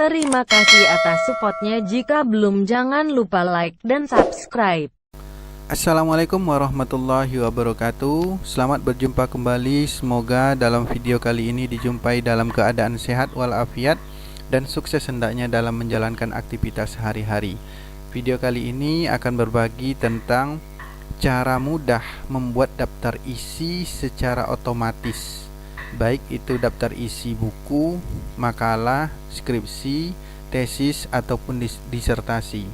Terima kasih atas supportnya. Jika belum, jangan lupa like dan subscribe. Assalamualaikum warahmatullahi wabarakatuh. Selamat berjumpa kembali. Semoga dalam video kali ini dijumpai dalam keadaan sehat walafiat dan sukses hendaknya dalam menjalankan aktivitas sehari-hari. Video kali ini akan berbagi tentang cara mudah membuat daftar isi secara otomatis, baik itu daftar isi buku, makalah, skripsi, tesis, ataupun disertasi.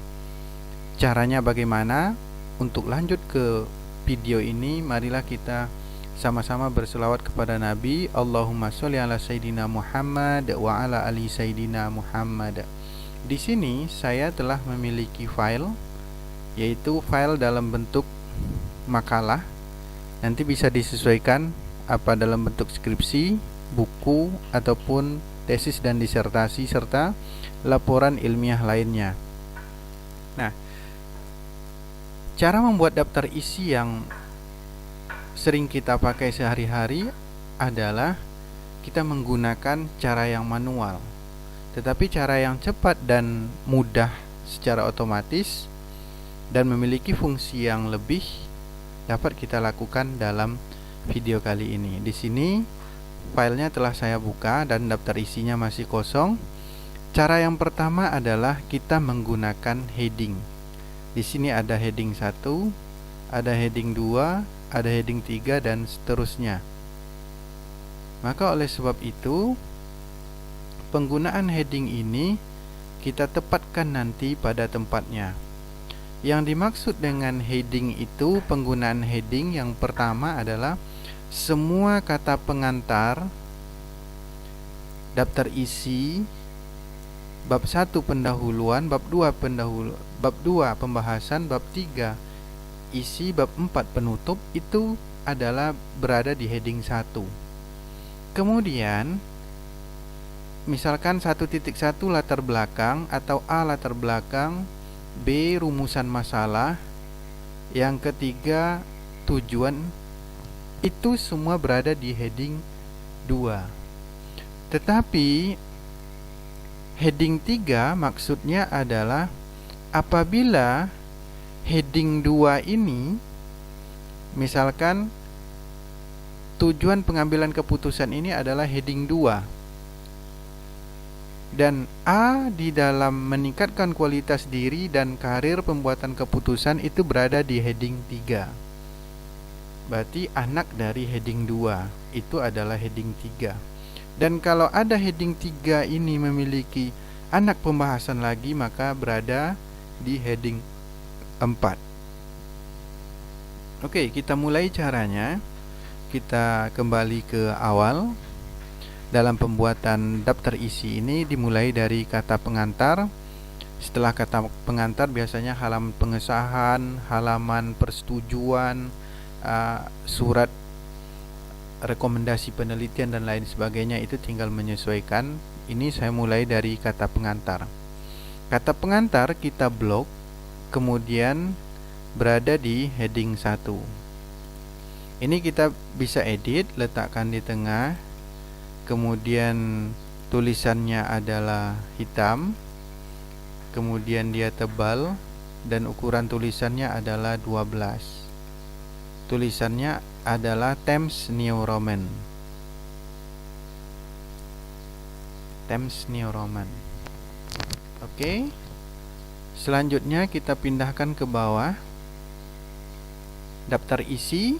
Caranya bagaimana? Untuk lanjut ke video ini, marilah kita sama-sama berselawat kepada Nabi. Allahumma sholli ala Sayyidina Muhammad wa ala ali Sayyidina Muhammad. Di sini saya telah memiliki file, yaitu file dalam bentuk makalah. Nanti bisa disesuaikan apa dalam bentuk skripsi, buku, ataupun tesis dan disertasi serta laporan ilmiah lainnya. Nah, cara membuat daftar isi yang sering kita pakai sehari-hari adalah kita menggunakan cara yang manual. Tetapi cara yang cepat dan mudah secara otomatis dan memiliki fungsi yang lebih dapat kita lakukan dalam video kali ini. Di sini filenya telah saya buka dan daftar isinya masih kosong. Cara yang pertama adalah kita menggunakan heading. Di sini ada heading 1, ada heading 2, ada heading 3 dan seterusnya. Maka oleh sebab itu, penggunaan heading ini kita tepatkan nanti pada tempatnya. Yang dimaksud dengan heading itu, penggunaan heading yang pertama adalah semua kata pengantar daftar isi bab 1 pendahuluan, bab 2 pembahasan, bab 3 isi, bab 4 penutup itu adalah berada di heading 1. Kemudian misalkan 1.1 latar belakang atau A latar belakang, B rumusan masalah, yang ketiga tujuan, itu semua berada di heading 2. Tetapi heading 3 maksudnya adalah apabila heading 2 ini, misalkan tujuan pengambilan keputusan ini adalah heading 2 dan A di dalam meningkatkan kualitas diri dan karir pembuatan keputusan itu berada di heading 3. Berarti anak dari heading 2 itu adalah heading 3. Dan kalau ada heading 3 ini memiliki anak pembahasan lagi, maka berada di heading 4. Oke, kita mulai caranya. Kita kembali ke awal. Dalam pembuatan daftar isi ini dimulai dari kata pengantar. Setelah kata pengantar biasanya halaman pengesahan, halaman persetujuan, surat rekomendasi penelitian dan lain sebagainya, itu tinggal menyesuaikan. Ini saya mulai dari kata pengantar. Kata pengantar kita blok, kemudian berada di heading 1. Ini kita bisa edit, letakkan di tengah. Kemudian tulisannya adalah hitam, kemudian dia tebal dan ukuran tulisannya adalah 12. Tulisannya adalah Times New Roman. Times New Roman. Oke. Selanjutnya kita pindahkan ke bawah. Daftar isi.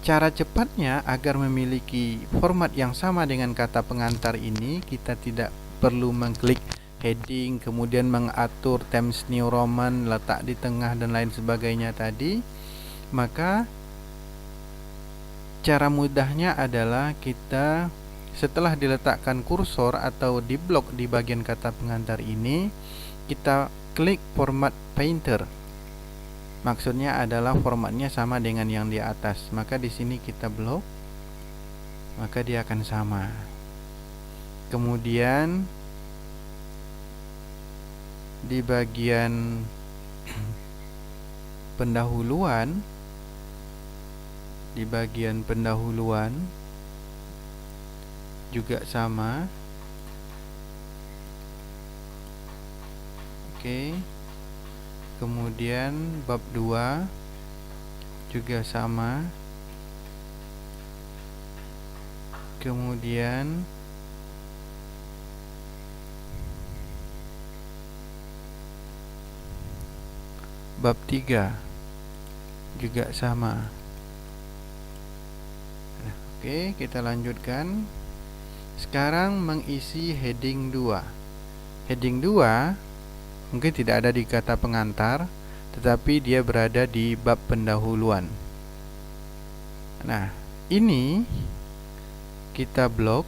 Cara cepatnya agar memiliki format yang sama dengan kata pengantar ini, kita tidak perlu mengklik heading kemudian mengatur Times New Roman, letak di tengah dan lain sebagainya tadi. Maka cara mudahnya adalah kita setelah diletakkan kursor atau di blok di bagian kata pengantar ini, kita klik format painter. Maksudnya adalah formatnya sama dengan yang di atas. Maka di sini kita blok, maka dia akan sama. Kemudian di bagian pendahuluan, juga sama. Oke. Kemudian bab 2 juga sama. Kemudian bab 3 juga sama. Oke, kita lanjutkan. Sekarang mengisi heading 2. Heading 2 mungkin tidak ada di kata pengantar, tetapi dia berada di bab pendahuluan. Nah, ini kita blok.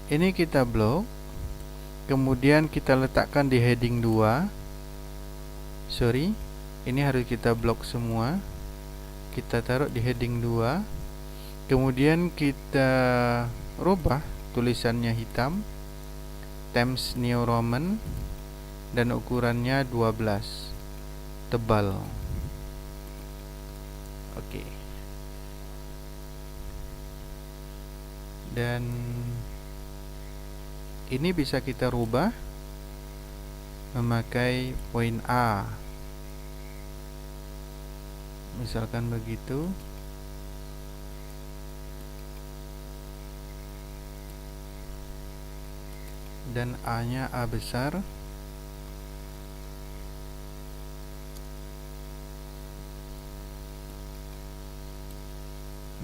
Ini kita blok. Kemudian kita letakkan di heading 2. Sorry, ini harus kita blok semua. Kita taruh di heading 2. Kemudian kita rubah tulisannya hitam, Times New Roman, dan ukurannya 12, tebal. Oke. Dan ini bisa kita rubah memakai poin A. Misalkan begitu. Dan A-nya A besar.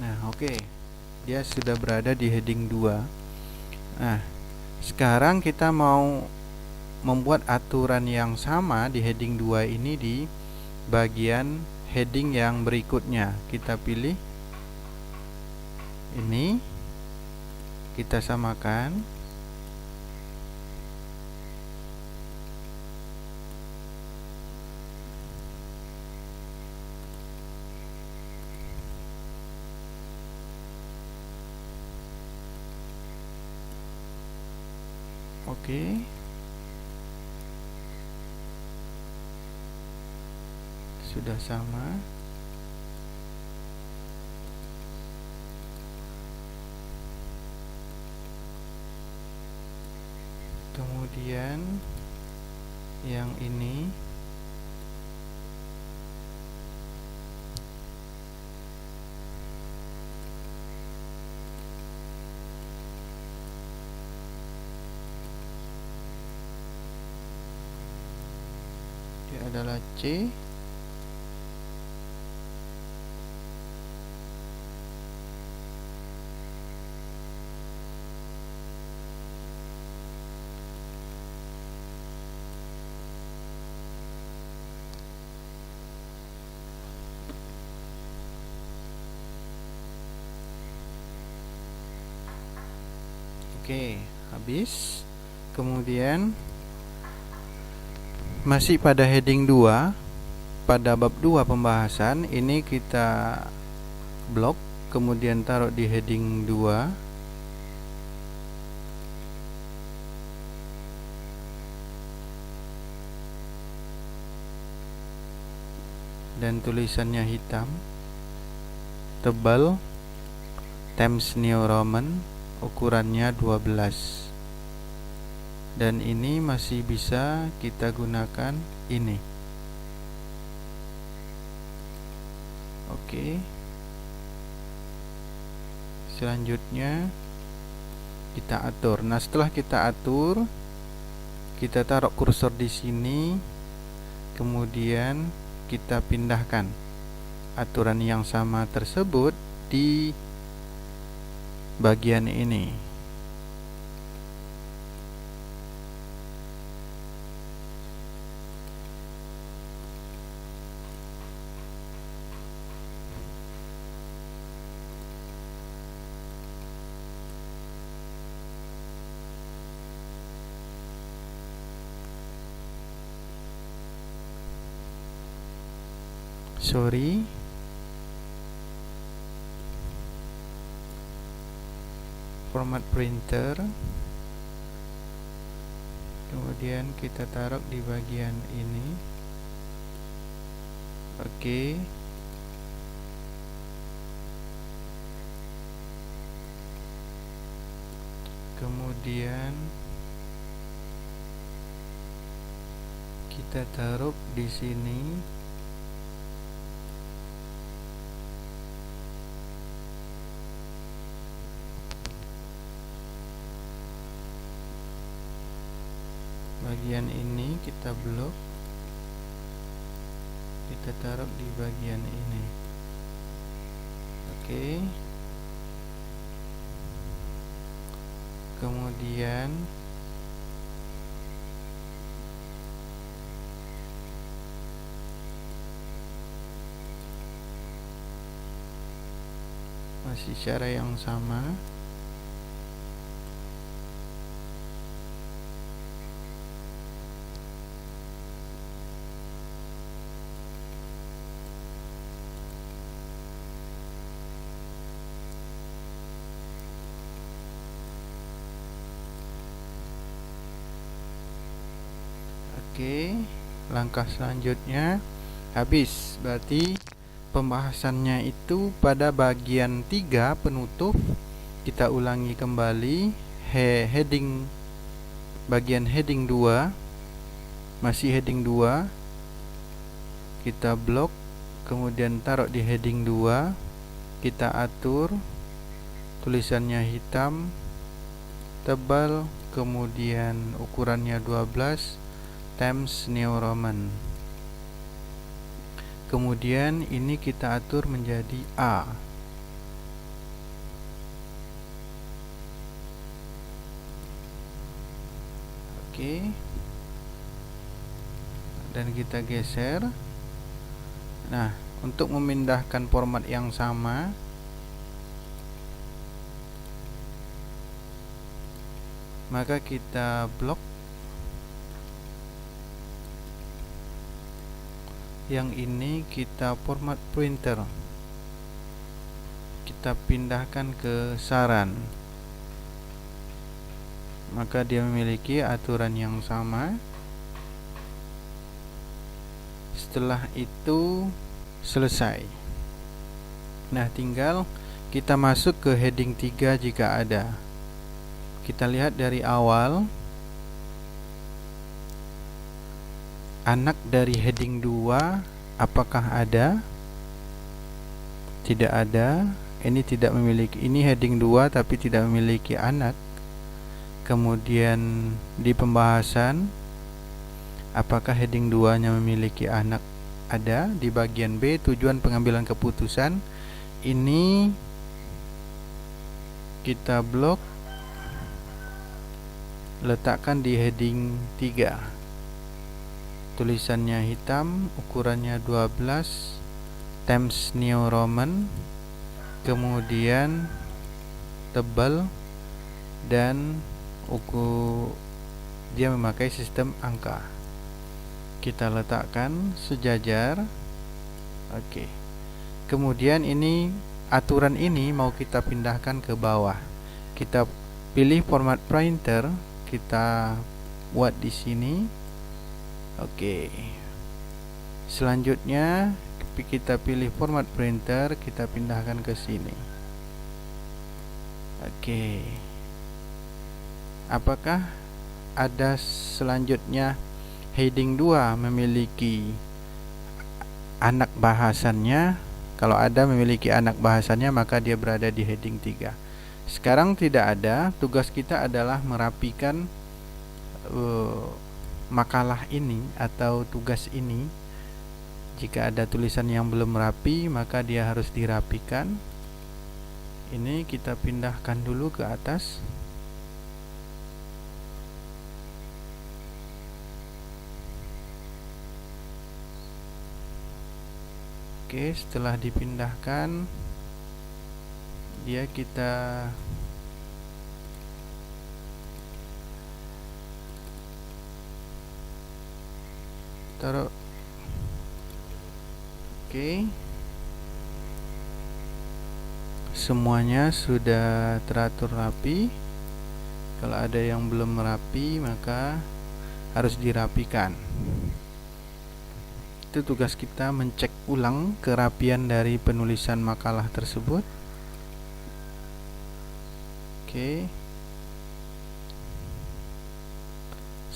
Nah, oke. Dia sudah berada di heading 2. Nah, sekarang kita mau membuat aturan yang sama di heading 2 ini di bagian heading yang berikutnya. Kita pilih ini, kita samakan. Oke. Sudah sama. Kemudian yang ini dia adalah C. Oke, habis. Kemudian masih pada heading 2, pada bab 2 pembahasan, ini kita blok, kemudian taruh di heading 2. Dan tulisannya hitam, tebal, Times New Roman, ukurannya 12. Dan ini masih bisa kita gunakan ini. Oke. Selanjutnya kita atur. Nah, setelah kita atur, kita taruh kursor di sini. Kemudian kita pindahkan aturan yang sama tersebut di bagian ini. Sorry. Format printer. Kemudian kita taruh di bagian ini. Oke. kemudian kita taruh di sini. Bagian ini kita blok, kita taruh di bagian ini. Oke. Kemudian masih cara yang sama. Oke, langkah selanjutnya habis. Berarti pembahasannya itu pada bagian 3 penutup. Kita ulangi kembali. Heading, bagian heading 2, masih heading 2, kita blok, kemudian taruh di heading 2, kita atur tulisannya hitam, tebal, kemudian ukurannya 12 Times New Roman. Kemudian ini kita atur menjadi A. Oke. Dan kita geser. Nah, untuk memindahkan format yang sama, maka kita blok. Yang ini kita format printer, kita pindahkan ke saran, maka dia memiliki aturan yang sama. Setelah itu selesai. Nah, tinggal kita masuk ke heading 3 jika ada. Kita lihat dari awal. Anak dari heading 2 apakah ada? Tidak ada. Ini tidak memiliki, ini heading 2 tapi tidak memiliki anak. Kemudian di pembahasan, apakah heading 2-nya memiliki anak? Ada. Di bagian B, tujuan pengambilan keputusan, ini kita blok, letakkan di heading 3. Tulisannya hitam, ukurannya 12 Times New Roman, kemudian tebal, dan dia memakai sistem angka. Kita letakkan sejajar. Oke. Kemudian ini aturan ini mau kita pindahkan ke bawah. Kita pilih format printer, kita buat di sini. Oke. Selanjutnya kita pilih format printer, kita pindahkan ke sini. Oke. Apakah ada selanjutnya heading 2 memiliki anak bahasannya? Kalau ada memiliki anak bahasannya, maka dia berada di heading 3. Sekarang tidak ada. Tugas kita adalah merapikan makalah ini atau tugas ini. Jika ada tulisan yang belum rapi, maka dia harus dirapikan. Ini kita pindahkan dulu ke atas. Oke, setelah dipindahkan, dia kita taruh. Oke, semuanya sudah teratur rapi. Kalau ada yang belum rapi, maka harus dirapikan. Itu tugas kita, mencek ulang kerapian dari penulisan makalah tersebut. Oke.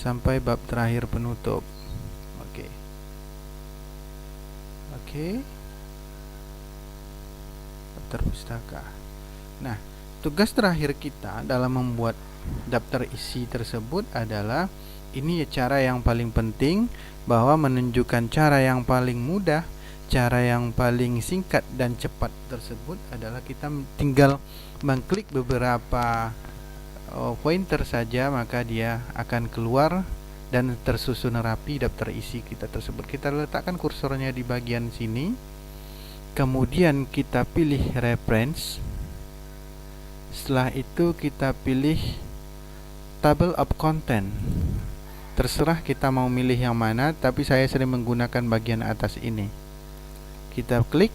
sampai bab terakhir penutup. Oke. Daftar pustaka. Nah, tugas terakhir kita dalam membuat daftar isi tersebut adalah ini cara yang paling penting, bahwa menunjukkan cara yang paling mudah, cara yang paling singkat dan cepat tersebut adalah kita tinggal mengklik beberapa pointer saja, maka dia akan keluar dan tersusun rapi daftar isi kita tersebut. Kita letakkan kursornya di bagian sini, kemudian kita pilih reference. Setelah itu kita pilih table of content. Terserah kita mau milih yang mana, tapi saya sering menggunakan bagian atas ini. Kita klik.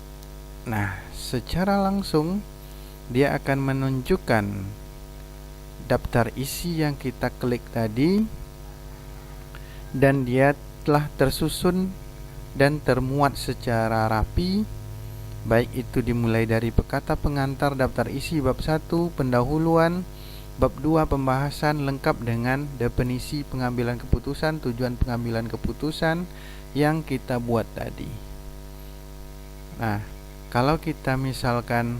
Nah, secara langsung dia akan menunjukkan daftar isi yang kita klik tadi, dan dia telah tersusun dan termuat secara rapi, baik itu dimulai dari kata pengantar daftar isi bab 1 pendahuluan, bab 2 pembahasan lengkap dengan definisi pengambilan keputusan, tujuan pengambilan keputusan yang kita buat tadi. Nah, kalau kita misalkan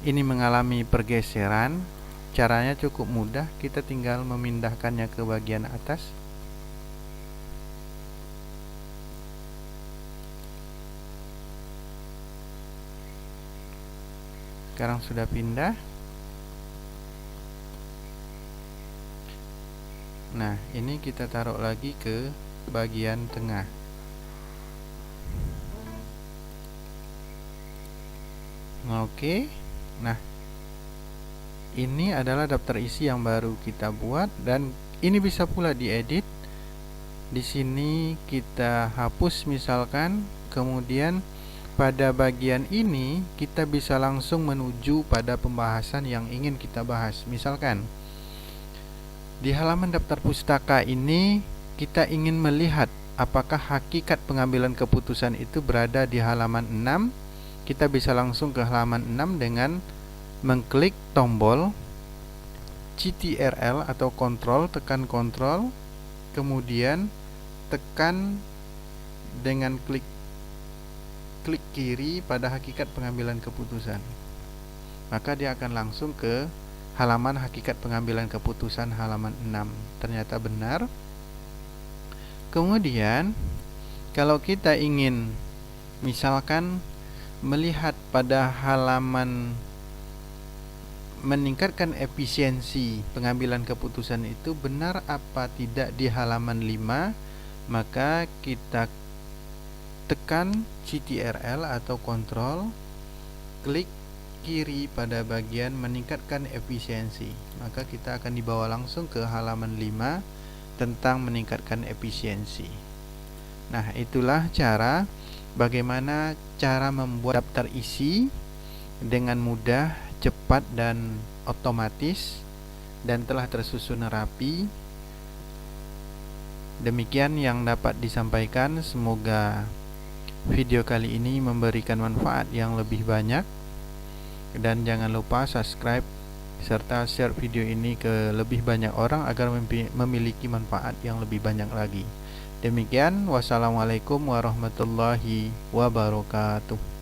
ini mengalami pergeseran, caranya cukup mudah, kita tinggal memindahkannya ke bagian atas. Sekarang sudah pindah. Nah, ini kita taruh lagi ke bagian tengah. Oke. Nah, ini adalah daftar isi yang baru kita buat, dan ini bisa pula diedit. Di sini kita hapus misalkan, kemudian pada bagian ini kita bisa langsung menuju pada pembahasan yang ingin kita bahas. Misalkan di halaman daftar pustaka ini kita ingin melihat apakah hakikat pengambilan keputusan itu berada di halaman 6. Kita bisa langsung ke halaman 6 dengan mengklik tombol CTRL atau kontrol, tekan kontrol, kemudian tekan dengan klik kiri pada hakikat pengambilan keputusan. Maka dia akan langsung ke halaman hakikat pengambilan keputusan halaman 6. Ternyata benar. Kemudian kalau kita ingin misalkan melihat pada halaman meningkatkan efisiensi pengambilan keputusan itu benar apa tidak di halaman 5, maka kita tekan CTRL atau kontrol, klik kiri pada bagian meningkatkan efisiensi, maka kita akan dibawa langsung ke halaman 5 tentang meningkatkan efisiensi. Nah, itulah cara bagaimana cara membuat daftar isi dengan mudah, cepat dan otomatis, dan telah tersusun rapi. Demikian yang dapat disampaikan. Semoga video kali ini memberikan manfaat yang lebih banyak. Dan jangan lupa subscribe serta share video ini ke lebih banyak orang agar memiliki manfaat yang lebih banyak lagi. Demikian, wassalamualaikum warahmatullahi wabarakatuh.